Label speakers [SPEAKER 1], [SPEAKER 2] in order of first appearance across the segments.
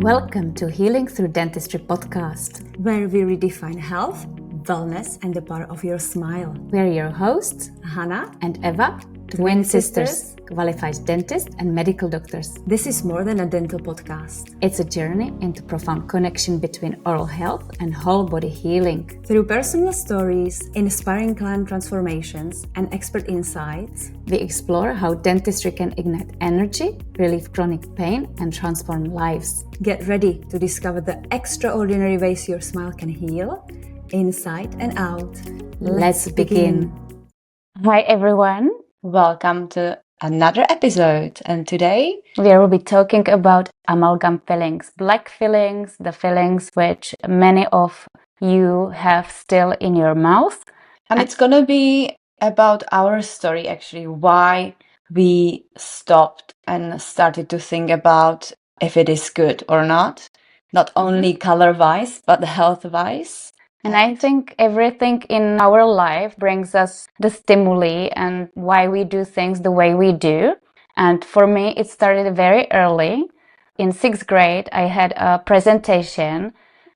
[SPEAKER 1] Welcome to Healing Through Dentistry podcast,
[SPEAKER 2] where we redefine health, wellness, and the power of your smile.
[SPEAKER 1] We're your hosts,
[SPEAKER 2] Hannah
[SPEAKER 1] and Eva, twin sisters, qualified dentists and medical doctors.
[SPEAKER 2] This is more than a dental podcast.
[SPEAKER 1] It's a journey into profound connection between oral health and whole body healing.
[SPEAKER 2] Through personal stories, inspiring client transformations, and expert insights,
[SPEAKER 1] we explore how dentistry can ignite energy, relieve chronic pain, and transform lives.
[SPEAKER 2] Get ready to discover the extraordinary ways your smile can heal, inside and out.
[SPEAKER 1] Let's begin.
[SPEAKER 3] Hi everyone, welcome to another episode, and today
[SPEAKER 1] we will be talking about amalgam fillings, black fillings, the fillings which many of you have still in your mouth.
[SPEAKER 3] And it's gonna be about our story, actually, why we stopped and started to think about if it is good or not only color-wise, but health-wise.
[SPEAKER 1] And I think everything in our life brings us the stimuli and why we do things the way we do. And for me, it started very early. In 6th grade, I had a presentation.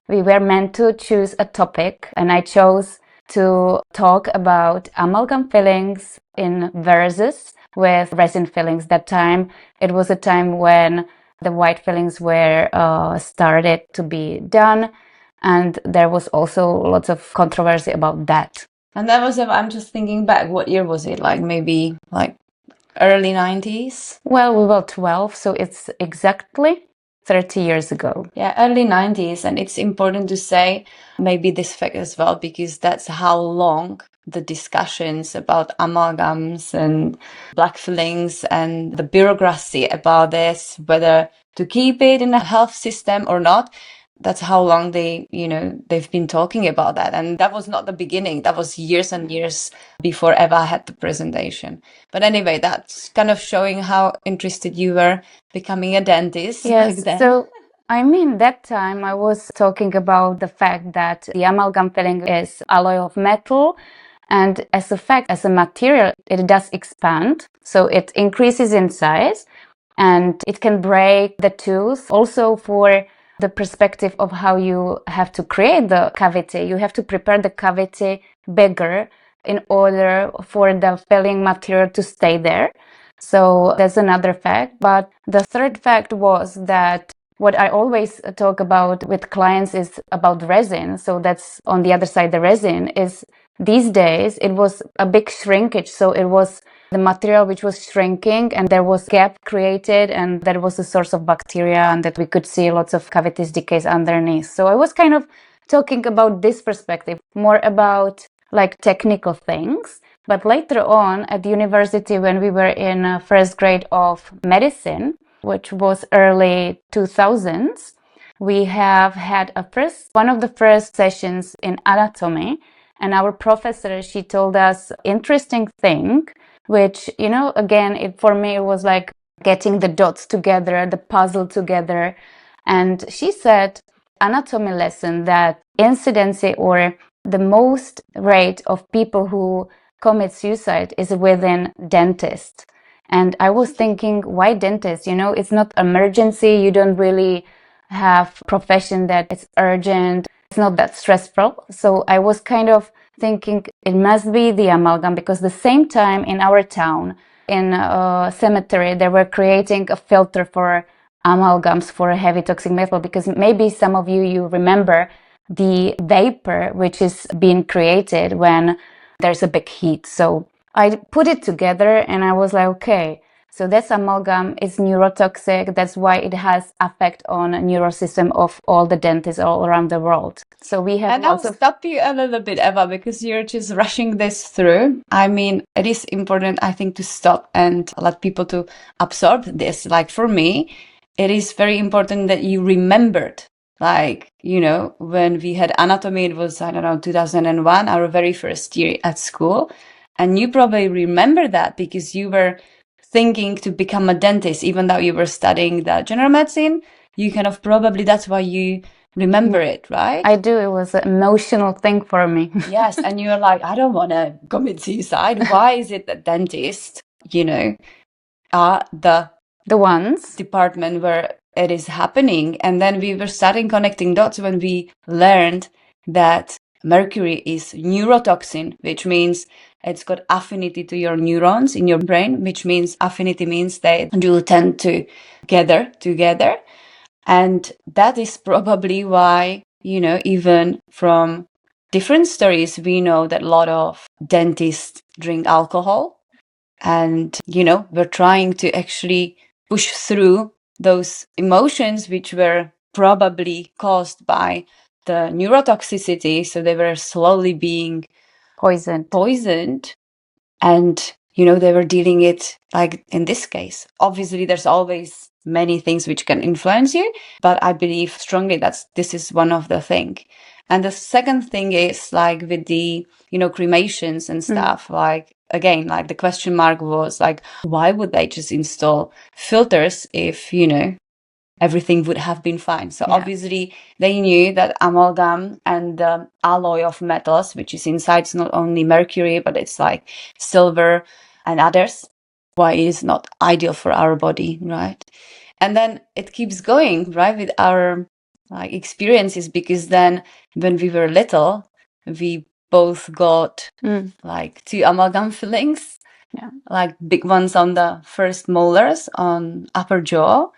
[SPEAKER 1] We were meant to choose a topic, and I chose to talk about amalgam fillings in versus with resin fillings. That time, it was a time when the white fillings were started to be done. And there was also lots of controversy about that.
[SPEAKER 3] And that was, I'm just thinking back, what year was it? Maybe early 90s?
[SPEAKER 1] Well, we were 12, so it's exactly 30 years ago.
[SPEAKER 3] Yeah, early 90s. And it's important to say maybe this fact as well, because that's how long the discussions about amalgams and black fillings and the bureaucracy about this, whether to keep it in a health system or not, that's how long they've been talking about that. And that was not the beginning. That was years and years before Eva had the presentation. But anyway, that's kind of showing how interested you were becoming a dentist.
[SPEAKER 1] Yes,
[SPEAKER 3] back then.
[SPEAKER 1] So that time I was talking about the fact that the amalgam filling is alloy of metal. And as a fact, as a material, it does expand. So it increases in size and it can break the tooth. Also for the perspective of how you have to create the cavity. You have to prepare the cavity bigger in order for the filling material to stay there. So that's another fact. But the third fact was that what I always talk about with clients is about resin. So that's on the other side, the resin is these days, it was a big shrinkage. So it was the material which was shrinking and there was gap created and that was a source of bacteria and that we could see lots of cavities decays underneath. So I was kind of talking about this perspective, more about technical things. But later on at the university, when we were in 1st grade of medicine, which was early 2000s, we have had one of the first sessions in anatomy. And our professor, she told us interesting thing, which, again, for me, it was like getting the dots together, the puzzle together. And she said, anatomy lesson, that incidency or the most rate of people who commit suicide is within dentists. And I was thinking, why dentists? It's not emergency. You don't really have profession that it's urgent. It's not that stressful. So I was kind of thinking it must be the amalgam, because the same time in our town, in a cemetery, they were creating a filter for amalgams for a heavy toxic metal, because maybe some of you remember the vapor which is being created when there's a big heat. So I put it together and I was like, okay, so that's amalgam, it's neurotoxic. That's why it has effect on a neurosystem of all the dentists all around the world. So we have
[SPEAKER 3] I'll stop you a little bit, Eva, because you're just rushing this through. I mean, it is important, I think, to stop and let people to absorb this. Like for me, it is very important that you remembered, when we had anatomy, it was, 2001, our very first year at school. And you probably remember that because you were thinking to become a dentist, even though you were studying the general medicine. You kind of probably, that's why you remember it, right?
[SPEAKER 1] I do. It was an emotional thing for me.
[SPEAKER 3] Yes. And you're like, I don't want to commit suicide. Why is it that dentists, are the
[SPEAKER 1] ones
[SPEAKER 3] department where it is happening. And then we were starting connecting dots when we learned that Mercury is neurotoxin, which means it's got affinity to your neurons in your brain, which means affinity means they do tend to gather together. And that is probably why, even from different stories, we know that a lot of dentists drink alcohol. And, we're trying to actually push through those emotions which were probably caused by the neurotoxicity. So they were slowly being poisoned. And, they were dealing it like in this case. Obviously, there's always many things which can influence you, but I believe strongly that this is one of the thing. And the second thing is like with the, cremations and stuff, like, again, like the question mark was like, why would they just install filters if, everything would have been fine? So obviously they knew that amalgam and the alloy of metals, which is inside, it's not only mercury, but it's like silver and others, why it is not ideal for our body, right? And then it keeps going, right, with our like experiences, because then when we were little, we both got like 2 amalgam fillings, like big ones on the first molars on upper jaw.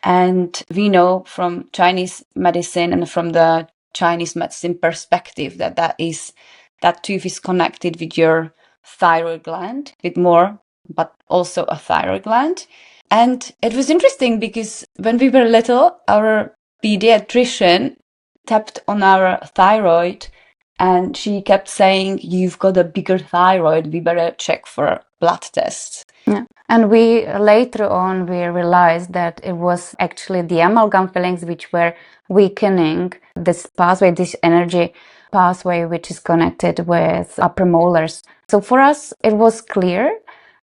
[SPEAKER 3] And we know from Chinese medicine and from the Chinese medicine perspective that tooth is connected with your thyroid gland, with more, but also a thyroid gland. And it was interesting because when we were little, our pediatrician tapped on our thyroid and she kept saying, you've got a bigger thyroid, we better check for blood tests.
[SPEAKER 1] Yeah. And we later on, we realized that it was actually the amalgam fillings which were weakening this pathway, this energy pathway, which is connected with upper molars. So for us, it was clear.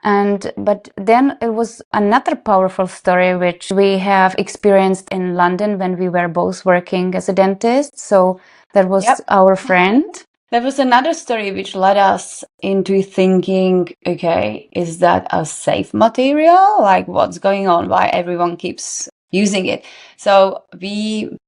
[SPEAKER 1] But then it was another powerful story which we have experienced in London when we were both working as a dentist. So that was our friend.
[SPEAKER 3] There was another story which led us into thinking, okay, is that a safe material? Like, what's going on? Why everyone keeps using it? So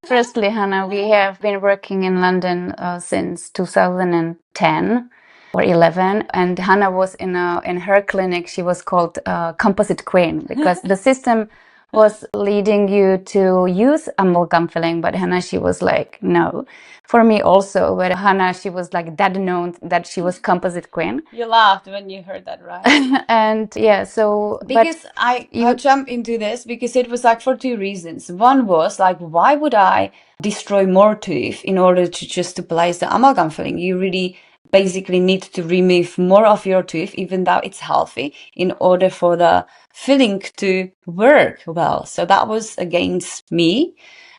[SPEAKER 1] Firstly, Hannah, we have been working in London since 2010 or 11, and Hannah was in her clinic. She was called Composite Queen because the system was leading you to use amalgam filling, but Hannah, she was like, no. For me also, but Hannah, she was like that known that she was Composite Queen.
[SPEAKER 3] You laughed when you heard that, right?
[SPEAKER 1] And so
[SPEAKER 3] because I'll jump into this because it was like for 2 reasons. One was like, why would I destroy more tooth in order to place the amalgam filling? You really basically need to remove more of your tooth, even though it's healthy, in order for the filling to work well. So that was against me.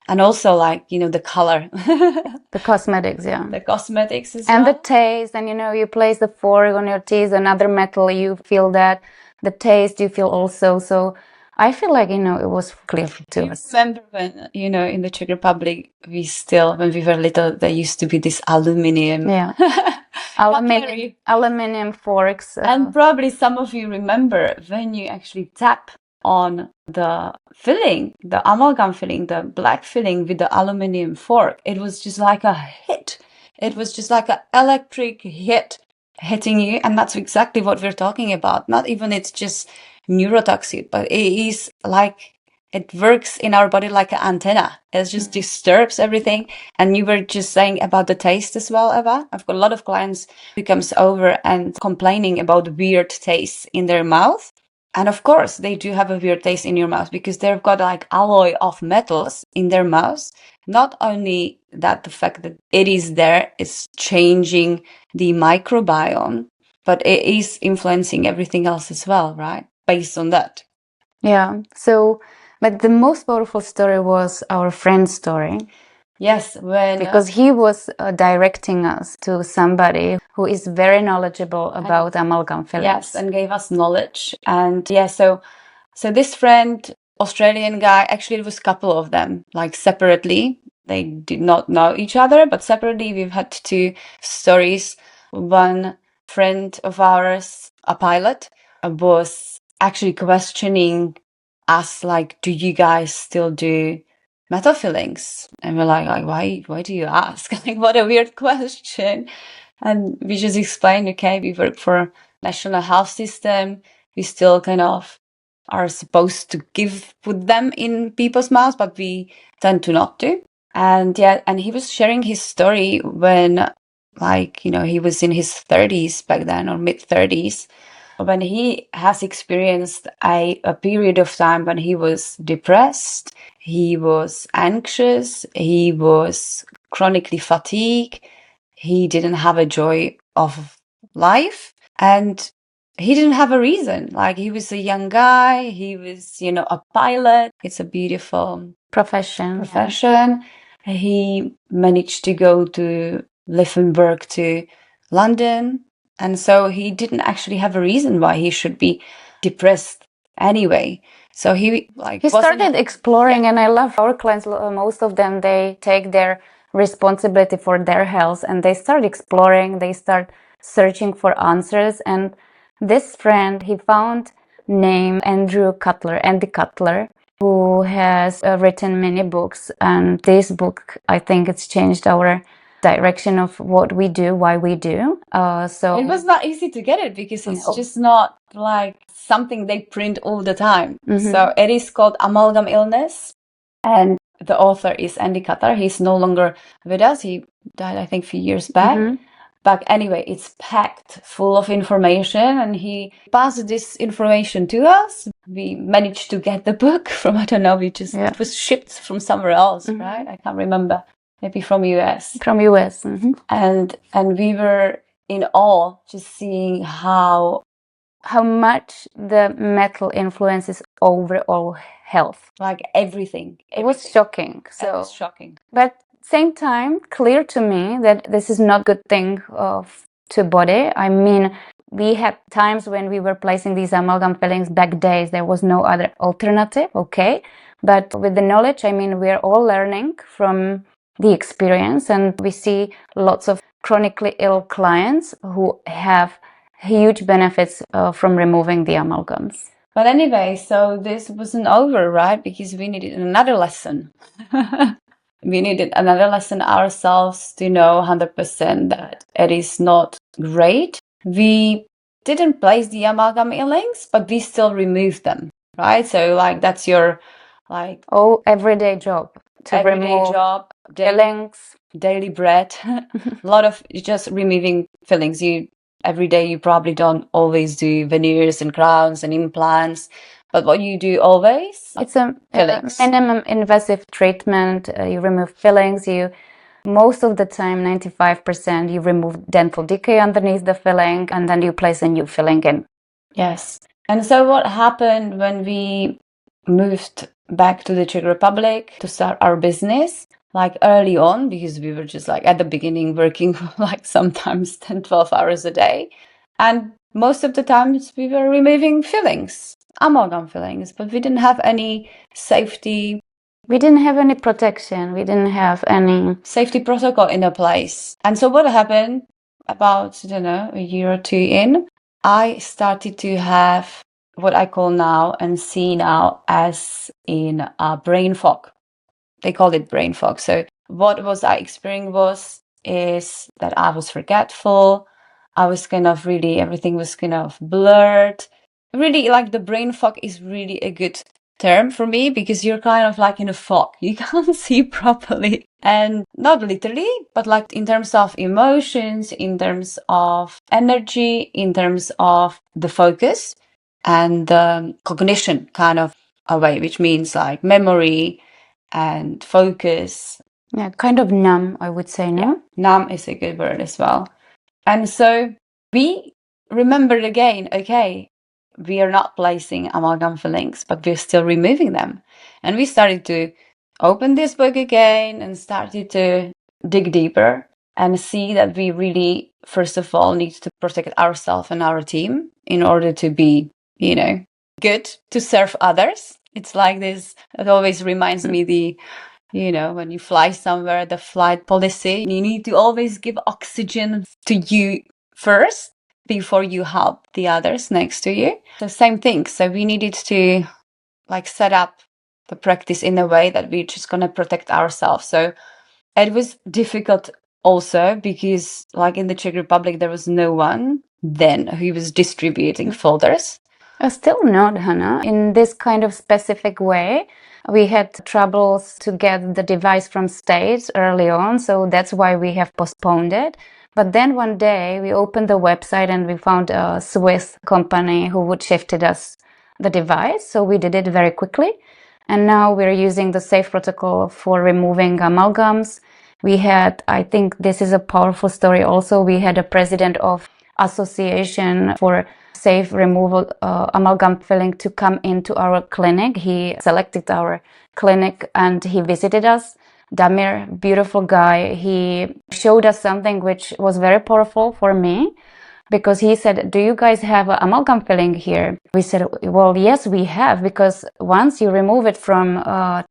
[SPEAKER 3] And also like, the color.
[SPEAKER 1] The cosmetics, yeah.
[SPEAKER 3] The cosmetics as
[SPEAKER 1] and
[SPEAKER 3] well.
[SPEAKER 1] The taste, and you place the fork on your teeth, another metal, you feel that. The taste, you feel also. So I feel like, it was clear to us.
[SPEAKER 3] Remember when, in the Czech Republic, when we were little, there used to be this aluminum.
[SPEAKER 1] Yeah. Aluminum forks.
[SPEAKER 3] And probably some of you remember when you actually tap on the filling, the amalgam filling, the black filling with the aluminum fork, it was just like a hit. It was just like an electric hit hitting you. And that's exactly what we're talking about. Not even it's just neurotoxic, but it is like it works in our body like an antenna. It just disturbs everything. And you were just saying about the taste as well, Eva. I've got a lot of clients who comes over and complaining about weird taste in their mouth. And of course, they do have a weird taste in your mouth because they've got like alloy of metals in their mouths. Not only that, the fact that it is there is changing the microbiome, but it is influencing everything else as well, right? Based on that.
[SPEAKER 1] Yeah. So, but the most powerful story was our friend's story.
[SPEAKER 3] Yes,
[SPEAKER 1] because he was directing us to somebody who is very knowledgeable about amalgam fillings.
[SPEAKER 3] Yes, and gave us knowledge. And so this friend, Australian guy, actually it was a couple of them, like separately. They did not know each other, but separately we've had 2 stories. One friend of ours, a pilot, was actually questioning asked, like, do you guys still do metal fillings? And we're like why do you ask? Like, what a weird question. And we just explained, okay, we work for national health system. We still kind of are supposed to put them in people's mouths, but we tend to not do. And yeah, and he was sharing his story when, like, you know, he was in his 30s back then, or mid 30s, when he has experienced a period of time when he was depressed, he was anxious, he was chronically fatigued, he didn't have a joy of life, and he didn't have a reason. Like, he was a young guy, he was, you know, a pilot. It's a beautiful
[SPEAKER 1] Profession.
[SPEAKER 3] He managed to go to live and work to London, and so he didn't actually have a reason why he should be depressed anyway. So he
[SPEAKER 1] started exploring, and I love our clients. Most of them, they take their responsibility for their health and they start exploring. They start searching for answers. And this friend, he found name Andy Cutler, who has written many books. And this book, I think it's changed our direction of what we do, why we do. So
[SPEAKER 3] it was not easy to get it because it's just not like something they print all the time. So it is called Amalgam Illness, and the author is Andy Cutler. He's no longer with us. He died, I think, a few years back. But anyway, it's packed full of information, and he passed this information to us. We managed to get the book from, I don't know, it was shipped from somewhere else, right? I can't remember. Maybe from US. And we were in awe just seeing how
[SPEAKER 1] much the metal influences overall health.
[SPEAKER 3] Like everything.
[SPEAKER 1] It was shocking.
[SPEAKER 3] It was shocking.
[SPEAKER 1] But same time, clear to me that this is not good thing to body. I mean, we had times when we were placing these amalgam fillings back days. There was no other alternative, okay? But with the knowledge, I mean, we're all learning from the experience, and we see lots of chronically ill clients who have huge benefits from removing the amalgams.
[SPEAKER 3] But anyway, so this wasn't over, right? Because we needed another lesson. We needed another lesson ourselves to know 100% that it is not great. We didn't place the amalgam fillings, but we still removed them, right? So like that's your
[SPEAKER 1] everyday job. Fillings,
[SPEAKER 3] daily bread. A lot of just removing fillings. Every day you probably don't always do veneers and crowns and implants, but what you do always,
[SPEAKER 1] it's a minimum invasive treatment. You remove fillings. Most of the time, 95%, you remove dental decay underneath the filling, and then you place a new filling in.
[SPEAKER 3] Yes. And so what happened when we moved back to the Czech Republic to start our business, like early on, because we were just like at the beginning working like sometimes 10, 12 hours a day. And most of the times we were removing fillings, amalgam fillings, but we didn't have any safety.
[SPEAKER 1] We didn't have any protection. We didn't have any
[SPEAKER 3] safety protocol in a place. And so what happened about, I don't know, a year or two in, I started to have what I call now and see now as in a brain fog. They call it brain fog. So what was I experiencing is that I was forgetful. I was kind of really, everything was kind of blurred. Really, like the brain fog is really a good term for me because you're kind of like in a fog. You can't see properly. And not literally, but like in terms of emotions, in terms of energy, in terms of the focus and the cognition kind of away, which means like memory and focus.
[SPEAKER 1] Yeah, kind of numb, I would say, no?
[SPEAKER 3] Yeah, numb is a good word as well. And so we remembered again, okay, we are not placing amalgam fillings, but we're still removing them. And we started to open this book again and started to dig deeper and see that we really, first of all, need to protect ourselves and our team in order to be, good to serve others. It's like this, it always reminds me when you fly somewhere, the flight policy, you need to always give oxygen to you first before you help the others next to you. So same thing. So we needed to like set up the practice in a way that we're just going to protect ourselves. So it was difficult also because like in the Czech Republic, there was no one then who was distributing folders.
[SPEAKER 1] Still not, Hannah. In this kind of specific way, we had troubles to get the device from States early on, so that's why we have postponed it. But then one day we opened the website and we found a Swiss company who would shifted us the device, so we did it very quickly. And now we're using the safe protocol for removing amalgams. We had, I think this is a powerful story also, we had a president of Association for Safe Removal Amalgam Filling to come into our clinic. He selected our clinic and he visited us. Damir, beautiful guy, he showed us something which was very powerful for me. Because he said, do you guys have an amalgam filling here? We said, well, yes, we have, because once you remove it from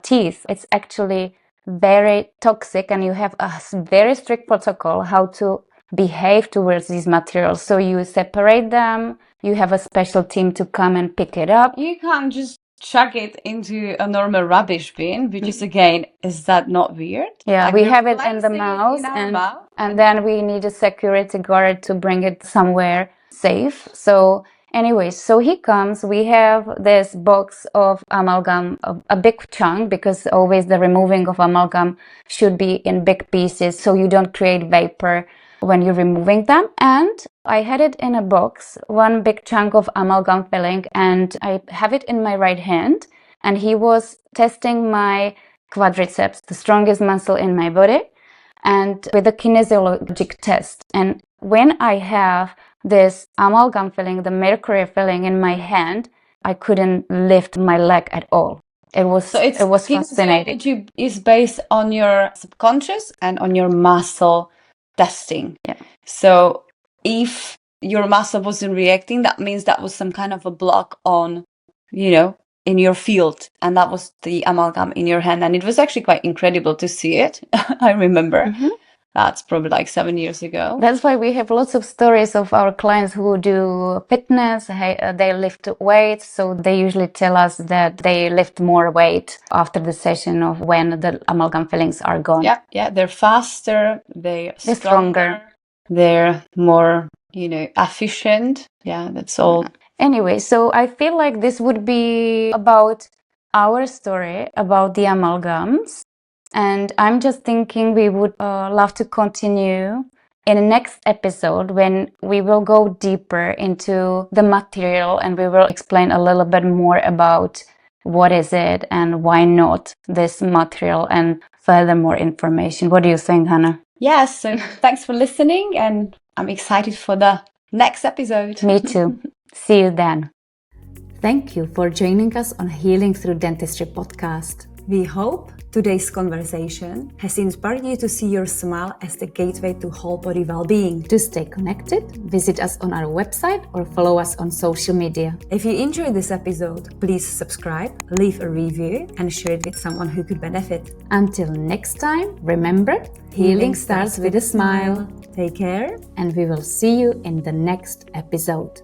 [SPEAKER 1] teeth, it's actually very toxic and you have a very strict protocol how to behave towards these materials. So you separate them, you have a special team to come and pick it up.
[SPEAKER 3] You can't just chuck it into a normal rubbish bin, which is again, is that not weird?
[SPEAKER 1] Yeah,
[SPEAKER 3] Like
[SPEAKER 1] we
[SPEAKER 3] we're
[SPEAKER 1] have it in the
[SPEAKER 3] placing it
[SPEAKER 1] mouth,
[SPEAKER 3] in our mouth.
[SPEAKER 1] and then we need a security guard to bring it somewhere safe. So anyways, so he comes, we have this box of amalgam, a big chunk, because always the removing of amalgam should be in big pieces so you don't create vapor when you're removing them. And I had it in a box, one big chunk of amalgam filling, and I have it in my right hand, and he was testing my quadriceps, the strongest muscle in my body, and with a kinesiologic test. And when I have this amalgam filling, the mercury filling in my hand, I couldn't lift my leg at all. It was fascinating.
[SPEAKER 3] Kinesiology is based on your subconscious and on your muscle testing.
[SPEAKER 1] Yeah.
[SPEAKER 3] So if your muscle wasn't reacting, that means that was some kind of a block on, in your field, and that was the amalgam in your hand. And it was actually quite incredible to see it. I remember.
[SPEAKER 1] Mm-hmm.
[SPEAKER 3] That's probably like 7 years ago.
[SPEAKER 1] That's why we have lots of stories of our clients who do fitness. They lift weights, so they usually tell us that they lift more weight after the session of when the amalgam fillings are gone.
[SPEAKER 3] Yeah, they're faster, they're
[SPEAKER 1] stronger,
[SPEAKER 3] they're more, efficient. Yeah, that's all.
[SPEAKER 1] Anyway, so I feel like this would be about our story about the amalgams. And I'm just thinking we would love to continue in the next episode when we will go deeper into the material and we will explain a little bit more about what is it and why not this material and further more information. What do you think, Hannah?
[SPEAKER 3] Yes, so thanks for listening and I'm excited for the next episode.
[SPEAKER 1] Me too. See you then.
[SPEAKER 2] Thank you for joining us on Healing Through Dentistry podcast. We hope today's conversation has inspired you to see your smile as the gateway to whole body well-being.
[SPEAKER 1] To stay connected, visit us on our website or follow us on social media.
[SPEAKER 2] If you enjoyed this episode, please subscribe, leave a review, and share it with someone who could benefit.
[SPEAKER 1] Until next time, remember, healing starts with a smile.
[SPEAKER 2] Take care,
[SPEAKER 1] and we will see you in the next episode.